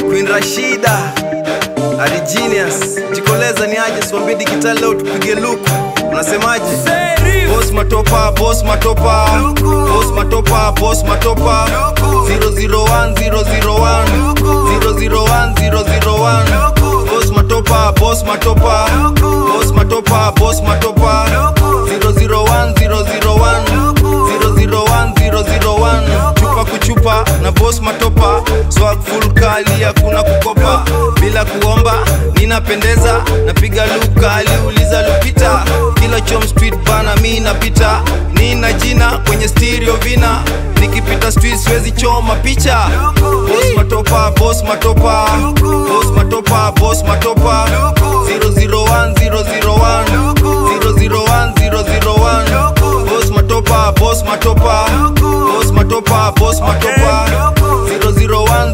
Queen Rashida Ali Genius Jikoleza ni aje swambi digital leo tupige luku. Unasemaje? Boss matopa, boss matopa, boss matopa, boss matopa 001 001 001 001 boss matopa, boss matopa, boss matopa, boss matopa 001 001 001 001 chupa kuchupa na boss matopa, swag full kali hakuna kukopa, bila kuomba ninapendeza, napiga luka aliuliza Lupita, kila chom street bana mimi napita, nina jina kwenye stereo vina, nikipita street siwezi choma picha. Boss matopa, boss matopa, boss matopa, boss matopa 001 001 001 001 boss matopa, boss matopa, boss matopa, boss matopa 001 001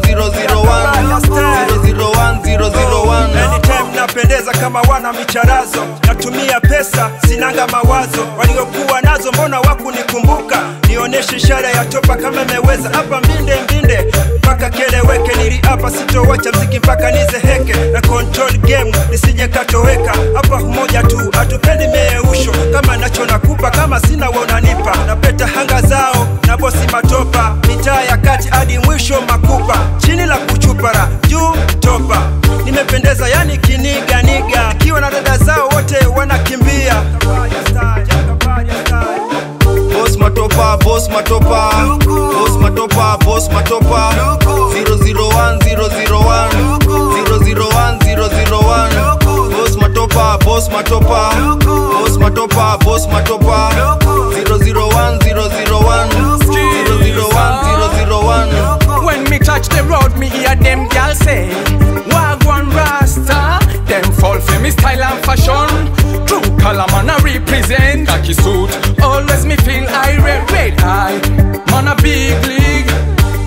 001 001 anytime napendeza kama wana micharazo, natumia pesa sinanga mawazo, waliokuwa nazo mbona wakunikumbuka, nioneshe ishara ya topa kama meweza, hapa mbinde mbinde mpaka keleweke, niliapa sitowacha mziki mpaka nizeheke, na control game nisije katoweka, hapa humoja tu hatupendi meusho, kama nacho nakupa kama sina wonanipa, napeta hanga zao na bosi matopa, mitaa ya kati hadi mwisho makupa, chini la kuchupara juu topa, nimependeza yani kiniga niga, kiwa na dada zao wote wanakimbia. Boss matopa, boss matopa, boss matopa, boss matopa 001 001 001 001 boss matopa, boss matopa, boss matopa, boss matopa 001 001 001 001 When me touch the road, me hear them gal say Wagwan Rasta, them fall for me style and fashion. True color man I represent khaki suit, always me feel irate, red eye. Man a big league,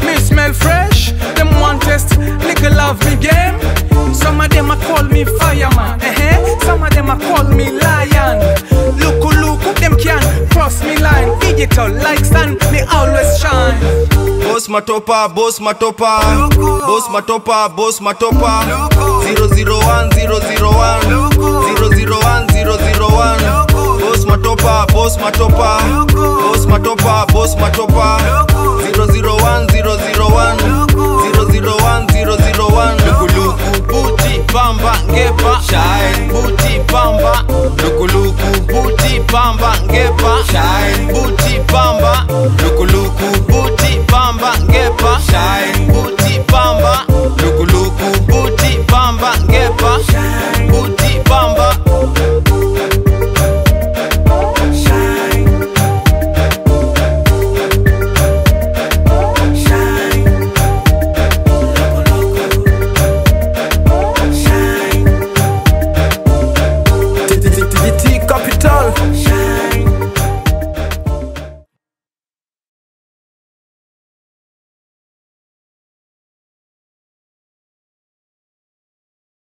me smell fresh. Them want test, little love me game. Some of them a call me fireman, some of them a call me lion. Look, them can cross me line. Digital like sun, me always shine. Boss matopa, boss matopa, boss matopa, boss matopa 001 001 001 001 boss matopa, boss matopa, boss matopa, boss matopa 001 001